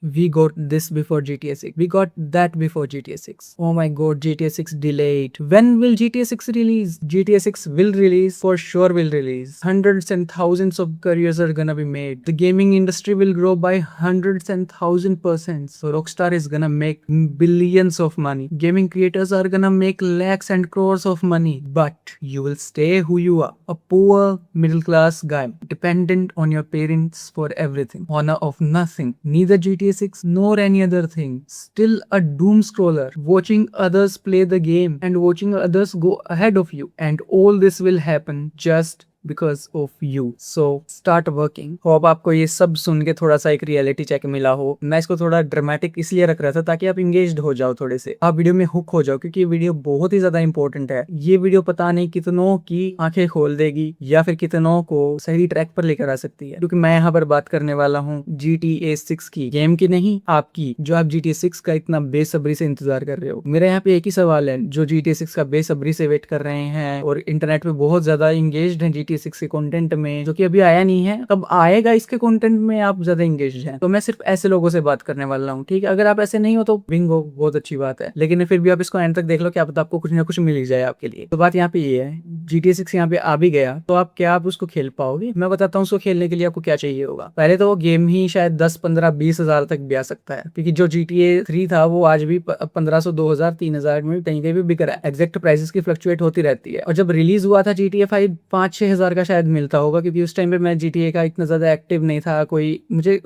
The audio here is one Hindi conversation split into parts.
We got this before GTA 6. We got that before GTA 6. Oh my god, GTA 6 delayed. When will GTA 6 release? GTA 6 will release, for sure will release. Hundreds and thousands of careers are gonna be made. The gaming industry will grow by hundreds and 1000%. So Rockstar is gonna make billions of money. Gaming creators are gonna make lakhs and crores of money. But you will stay who you are. A poor middle class guy, dependent on your parents for everything. Honor of nothing. Neither GTA 6 nor any other thing. Still a doom scroller, watching others play the game and watching others go ahead of you. And all this will happen just because of you. So start working. Hope आपको ये सब सुन के थोड़ा सा एक रियलिटी चेक मिला हो. मैं इसको थोड़ा ड्रामेटिक इसलिए रख रहा था ताकि आप इंगेज्ड हो जाओ, थोड़े से आप वीडियो में हुक हो जाओ, क्योंकि ये वीडियो बहुत ही ज्यादा इंपॉर्टेंट है. ये वीडियो पता नहीं कितनों की आंखें खोल देगी या फिर कितनों को सही ट्रैक पर लेकर आ सकती है. क्योंकि मैं यहाँ पर बात करने वाला हूँ GTA 6 की, गेम की नहीं, आपकी, जो आप GTA 6 का इतना बेसब्री से इंतजार कर रहे हो. मेरा यहाँ पे एक ही सवाल है, जो GTA 6 का बेसब्री से वेट कर रहे हैं और इंटरनेट पे बहुत ज्यादा इंगेज्ड है GTA 6 के कंटेंट में, जो कि अभी आया नहीं है, कब आएगा इसके कंटेंट में आप ज्यादा इंगेज्ड हैं. तो मैं सिर्फ ऐसे लोगों से बात करने वाला हूँ, ठीक है. अगर आप ऐसे नहीं हो तो बिंगो, बहुत अच्छी बात है, लेकिन फिर भी आप इसको एंड तक देख लो, क्या पता आपको कुछ ना कुछ मिल ही जाए आपके लिए. तो बात यहाँ पे ये है, GTA 6 यहाँ पे आ भी गया तो आप क्या आप उसको खेल पाओगे? मैं बताता हूँ उसको खेलने के लिए आपको क्या चाहिए होगा. पहले तो वो गेम ही शायद 10, 15, 20 हजार तक भी आ सकता है, क्योंकि जो GTA 3 था वो आज भी 1500, 2000, 3000 में कहीं कहीं भी बिक रहा है. एग्जैक्ट प्राइसेस की फ्लक्चुएट होती रहती है. और जब रिलीज हुआ था GTA 5, 5-6 हजार का शायद मिलता होगा, क्योंकि उस टाइम पे मैं GTA का इतना ज्यादा एक्टिव नहीं था.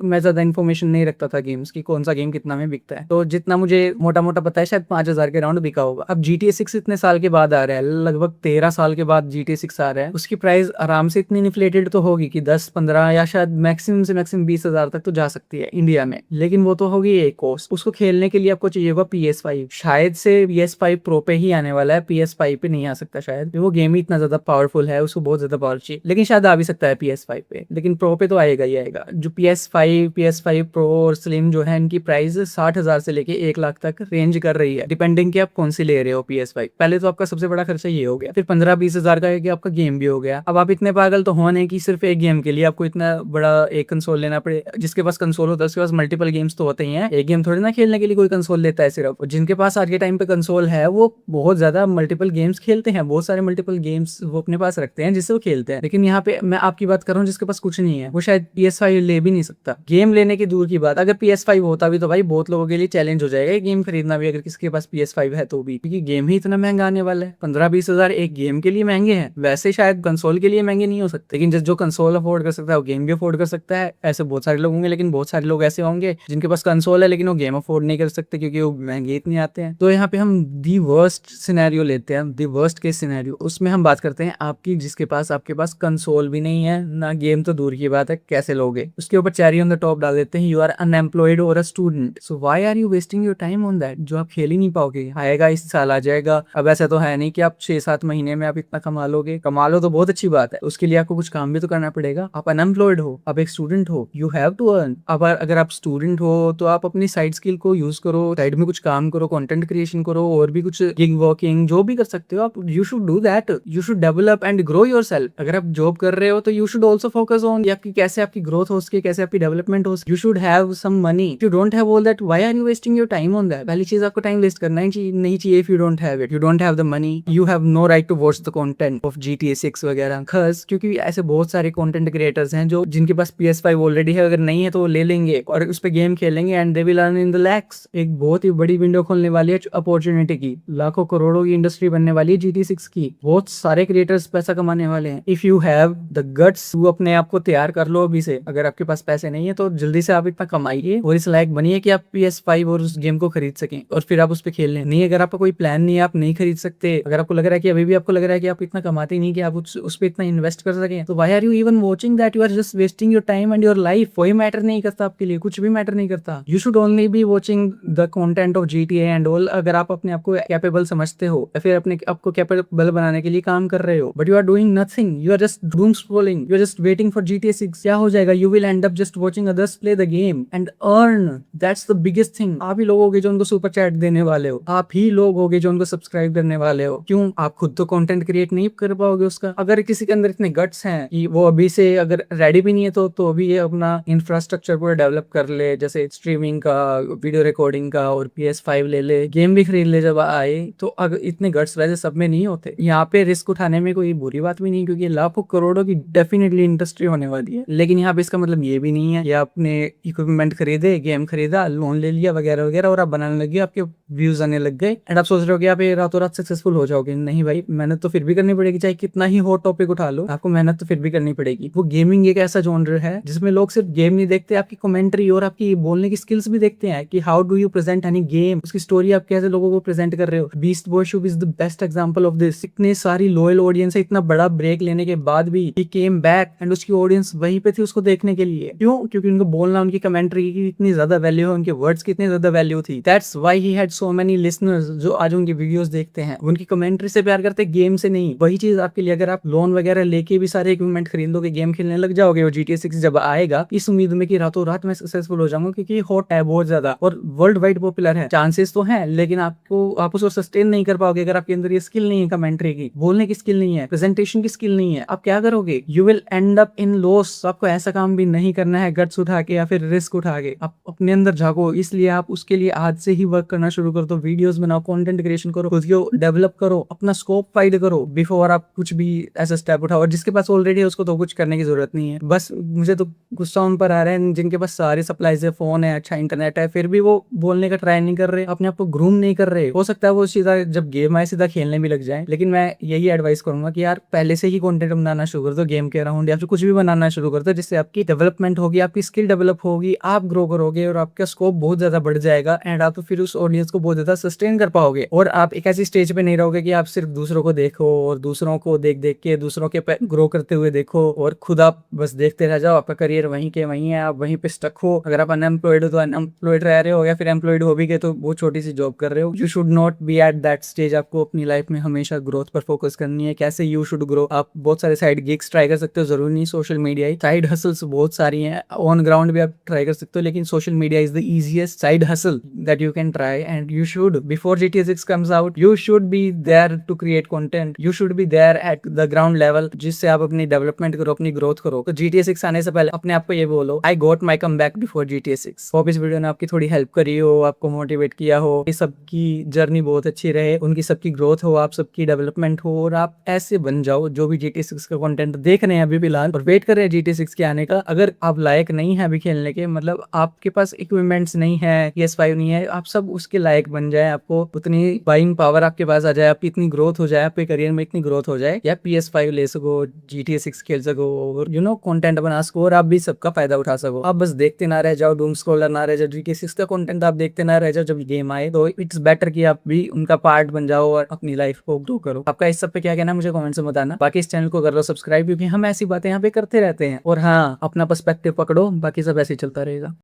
मैं ज्यादा इन्फॉर्मेशन नहीं रखता था गेम्स की, कौन सा गेम कितना में बिकता है. तो जितना मुझे मोटा मोटा पता है, शायद 5000 के राउंड बिका होगा. अब GTA 6 इतने साल के बाद आ रहा है, लगभग 13 साल के बाद GTA 6 आ रहा है. उसकी प्राइस आराम से इतनी इन्फ्लेटेड तो होगी कि 10, 15 या शायद मैक्सिमम से मैक्सिमम 20 हजार तक तो जा सकती है इंडिया में. लेकिन वो तो होगी एक कॉस्ट. उसको खेलने के लिए आपको चाहिए होगा PS5. शायद से PS5 Pro पे ही आने वाला है, PS5 पे नहीं आ सकता शायद. वो गेम ही इतना ज्यादा पावरफुल है, उसको बहुत ज्यादा पावर चाहिए. लेकिन शायद आ भी सकता है PS5 पे, लेकिन प्रो पे तो आएगा ही आएगा. जो PS5 Pro और स्लिम जो है, इनकी प्राइस 60,000 से लेके 1 लाख तक रेंज कर रही है, डिपेंडिंग कि आप कौन सी ले रहे हो PS5. पहले तो आपका सबसे बड़ा खर्चा ये हो गया, फिर 15-20 हजार का है कि आपका गेम भी हो गया. अब आप इतने पागल तो हो नहीं कि सिर्फ एक गेम के लिए आपको इतना बड़ा एक कंसोल लेना पड़े. जिसके पास कंसोल होता है उसके पास मल्टीपल गेम्स तो होते ही हैं. एक गेम थोड़ी ना खेलने के लिए कोई कंसोल लेता है सिर्फ. और जिनके पास आज के टाइम पे कंसोल है वो बहुत ज्यादा मल्टीपल गेम्स खेलते हैं, बहुत सारे मल्टीपल गेम्स वो अपने पास रखते हैं जिससे वो खेलते हैं. लेकिन यहाँ पे मैं आपकी बात कर रहा हूँ जिसके पास कुछ नहीं है, वो शायद PS5 ले भी नहीं सकता. गेम लेने की दूर की बात, अगर PS5 होता भी तो भाई बहुत लोगों के लिए चैलेंज हो जाएगा गेम खरीदना भी, अगर किसी के पास PS5 है तो भी, क्योंकि गेम ही इतना महंगा आने वाला है. 15-20 हजार एक गेम के लिए महंगे हैं. वैसे शायद कंसोल के लिए महंगे नहीं हो सकते, लेकिन जो कंसोल अफोर्ड कर सकता है वो गेम भी अफोर्ड कर सकता है. ऐसे बहुत सारे लोग होंगे, लेकिन बहुत सारे लोग ऐसे होंगे जिनके पास कंसोल है लेकिन वो गेम अफोर्ड नहीं कर सकते क्योंकि वो महंगे इतने आते हैं. तो यहाँ पे हम दी वर्स्ट सिनेरियो लेते हैं, दी वर्स्ट केस सिनेरियो. उसमें हम बात करते हैं आपकी, जिसके पास आपके पास कंसोल भी नहीं है ना गेम तो दूर की बात है, कैसे लोगे? उसके ऊपर चेरी ऑन द टॉप डाल देते हैं, यू आर अनएम्प्लॉयड और a student, so why are you wasting your time on that, जो आप खेल ही नहीं पाओगे. आएगा इस साल आ जाएगा. अब ऐसा तो है नहीं कि आप 6-7 महीने में आप इतना कमा लोगे. कमा लो तो बहुत अच्छी बात है, उसके लिए आपको कुछ काम भी तो करना पड़ेगा. आप अनएम्प्लॉयड हो, आप एक स्टूडेंट हो, यू हैव टू अर्न. अब अगर आप स्टूडेंट हो तो आप अपनी साइड स्किल को यूज करो, साइड में कुछ काम करो, कंटेंट क्रिएशन करो, और भी कुछ गिग वर्किंग जो भी कर सकते हो आप. You should do that, you should develop and grow yourself. अगर आप जॉब कर रहे हो तो you should also focus on आपकी कैसे आपकी ग्रोथ हो सके, कैसे आपकी डेवलपमेंट हो सके. You should have some money. If you don't have all that, why are you wasting your time on that? पहली चीज, आपको टाइम वेस्ट करना ही नहीं चाहिए. If you don't have it, you don't have the money, you have no right to watch the content of GTA 6 वगैरह. क्योंकि ऐसे बहुत सारे कंटेंट क्रिएटर्स हैं जो जिनके पास PS5 ऑलरेडी है, अगर नहीं है तो वो ले लेंगे और उस पे गेम खेलेंगे and they will earn in the lakhs. एक बहुत ही बड़ी विंडो खोलने वाली है अपॉर्चुनिटी की. लाखों करोड़ों की इंडस्ट्री बनने वाली है GTA 6 की. बहुत सारे क्रिएटर्स पैसा कमाने वाले हैं. If you have the guts, तू अपने आप को तैयार कर लो अभी से. अगर आपके पास पैसे नहीं है तो जल्दी से आप इतना कमाइए और इस लायक बनिए कि आप PS5 और उस गेम को खरीद सकें और फिर आप उस पर खेल लें. नहीं, अगर आपका कोई प्लान नहीं है, आप नहीं खरीद सकते, अगर आपको लग रहा है कि अभी भी आपको लग रहा है कि आप इतना कमाते नहीं कि आप उस पर इतना इन्वेस्ट कर सकें, तो why are you even watching that? You are just wasting your time and your life. कोई मैटर नहीं करता आपके लिए, कुछ भी मैटर नहीं करता. You should only be watching the content of GTA and all. अगर आप अपने आप को कैपेबल समझते हो या फिर अपने आपको कैपेबल बनाने के लिए काम कर रहे हो, but you are doing nothing. nothing. You are just doom scrolling. You are just waiting for GTA 6. क्या हो जाएगा? You will end up just watching others play the game and earn. That's the biggest thing. आप ही लोग होगे जो उनको सुपर चैट देने वाले हो, आप ही लोग होगे जो उनको सब्सक्राइब करने वाले हो। क्यों? आप खुद तो कंटेंट क्रिएट नहीं कर पाओगे उसका। अगर किसी के अंदर इतने गट्स हैं कि वो अभी से अगर रेडी भी नहीं है तो अभी ये अपना इंफ्रास्ट्रक्चर पूरा डेवलप कर ले, जैसे स्ट्रीमिंग का, वीडियो रिकॉर्डिंग का, और PS5 ले ले, गेम भी खरीद ले जब आए, तो अगर इतने गट्स वैसे सब में नहीं होते। यहाँ पे रिस्क उठाने में कोई बुरी बात भी नहीं, क्योंकि लाखों करोड़ों की डेफिनेटली इंडस्ट्री होने वाली है। लेकिन यहाँ पे इसका मतलब ये भी नहीं है, या आपने इक्विपमेंट खरीदे, गेम खरीदा, लोन ले लिया वगैरह वगैरह, और आप बनाने लगे, आपके व्यूज आने लग गए, एंड आप सोच रहे हो कि आप ये रातों रात सक्सेसफुल हो जाओगे। नहीं भाई, मेहनत तो फिर भी करनी पड़ेगी, चाहे कितना ही हॉट टॉपिक उठा लो, आपको मेहनत तो फिर भी करनी पड़ेगी। वो गेमिंग एक ऐसा जॉनर है जिसमें लोग सिर्फ गेम नहीं देखते, आपकी कमेंट्री और आपकी बोलने की स्किल्स भी देखते हैं कि how do you present any game, उसकी स्टोरी आप कैसे लोगों को प्रेजेंट कर रहे हो। Beast boy Shub is the best example of this. इतने सारी लॉयल ऑडियंस है, इतना बड़ा ब्रेक लेने के बाद भी ही केम बैक, एंड उसकी ऑडियंस वहीं पे थी उसको देखने के लिए। क्यों? क्योंकि उनको बोलना, उनकी कमेंट्री की इतनी ज्यादा वैल्यू है, उनके वर्ड्स की इतनी ज्यादा वैल्यू थी। That's why he had so many listeners जो आज उनकी वीडियोस देखते हैं, उनकी कमेंट्री से प्यार करते, गेम से नहीं। वही चीज आपके लिए, अगर आप लोन वगैरह लेके भी सारे इक्विपमेंट खरीद लोगे, गेम खेलने लग जाओगे, और GTA 6 जब आएगा इस उम्मीद में कि रातों रात मैं सक्सेसफुल हो जाऊंगा, क्योंकि हॉट है बहुत ज्यादा और वर्ल्ड वाइड पॉपुलर है, चांसेस तो हैं, लेकिन आप उसको सस्टेन नहीं कर पाओगे अगर आपके अंदर ये स्किल नहीं है, कमेंट्री की, बोलने की स्किल नहीं है, प्रेजेंटेशन की स्किल नहीं है। आप क्या करोगे? You will and up in loss. आपको ऐसा काम भी नहीं करना है गट्स उठा के या फिर रिस्क उठा के। आप अपने अंदर झांको, इसलिए आप उसके लिए आज से ही वर्क करना शुरू कर दो। वीडियोस बनाओ, कंटेंट क्रिएशन करो, खुद को डेवलप करो, अपना स्कोप फाइंड करो बिफोर आप कुछ भी ऐसा स्टेप उठाओ। और जिसके पास ऑलरेडी है उसको तो कुछ करने की जरूरत नहीं है। बस मुझे तो गुस्सा उन पर आ रहा है जिनके पास सारे सप्लाईज है, फोन है, अच्छा इंटरनेट है, फिर भी वो बोलने का ट्राई नहीं कर रहे, अपने आप को ग्रूम नहीं कर रहे। हो सकता है वो सीधा जब गेम आए सीधा खेलने भी लग जाए, लेकिन मैं यही एडवाइस करूंगा कि यार पहले से ही कंटेंट बनाना शुरू कर दो, गेम के अराउंड या फिर कुछ भी बनाना शुरू कर दो, जिससे आपकी डेवलपमेंट होगी, आपकी स्किल डेवलप होगी, आप ग्रो करोगे और आपका स्कोप बहुत ज्यादा बढ़ जाएगा, एंड आप फिर उस ऑडियंस को बहुत ज्यादा सस्टेन कर पाओगे। और आप एक ऐसी स्टेज पे नहीं रहोगे कि आप सिर्फ दूसरों को देखो और दूसरों को देख देख के दूसरों के ग्रो करते हुए देखो, और खुद आप बस देखते रह जाओ, आपका करियर वहीं के वहीं है, आप वहीं पे स्टक हो। अगर आप अनएम्प्लॉयड हो तो अनएम्प्लॉयड रह रहे हो, या फिर एम्प्लॉयड हो भी गए तो बहुत छोटी सी जॉब कर रहे हो। You should not be at that stage. आपको अपनी लाइफ में हमेशा ग्रोथ पर फोकस करनी है। कैसे यू शुड ग्रो? आप बहुत सारे साइड गिग्स ट्राई कर सकते हो, जरूरी नहीं सोशल मीडिया ही। साइड हसल्स बहुत सारी हैं, ऑन ग्राउंड भी आप ट्राई कर सकते हो, लेकिन social media is the easiest side hustle that you can try, and you should before GTA 6 comes out, you should be there to create content, you should be there at the ground level, जिससे आप अपनी डेवलपमेंट करो, अपनी ग्रोथ करो। तो GTA 6 आने से पहले अपने आप को ये बोलो, I got my come back before GTA 6। Hope इस वीडियो ने आपकी थोड़ी हेल्प करी हो, आपको मोटिवेट किया हो, ये सबकी जर्नी बहुत अच्छी रहे, उनकी सबकी ग्रोथ हो, आप सबकी डेवलपमेंट हो, और आप ऐसे बन जाओ जो भी GTA 6 का कंटेंट देख रहे हैं अभी फिलहाल और वेट कर रहे हैं GTA 6 के आने का। अगर आप लायक नहीं है अभी खेलने के, मतलब आपके पास इक्विपमेंट्स नहीं है, PS5 नहीं है, आप सब उसके लायक बन जाए, आपको उतनी बाइंग पावर आपके पास आ जाए, आपकी इतनी ग्रोथ हो जाए, आपके करियर में इतनी ग्रोथ हो जाए, या PS5 ले सको, GTA 6 खेल सको, और कंटेंट बना सको, और आप भी सबका फायदा उठा सको। आप बस देखते ना रह जाओ, डूम स्क्रॉलर ना रह जाओ, GTA 6 का कंटेंट आप देखते ना रह जाओ जब गेम आए। तो इट्स बेटर कि आप भी उनका पार्ट बन जाओ और अपनी लाइफ को ग्रो करो। आपका इस सब पे क्या कहना है मुझे कमेंट में बताना। बाकी इस चैनल को कर लो सब्सक्राइब, क्योंकि हम ऐसी बातें यहाँ पे करते रहते हैं। और हाँ, अपना पर्सपेक्टिव पकड़ो, बाकी सब ऐसे ही चलता रहेगा।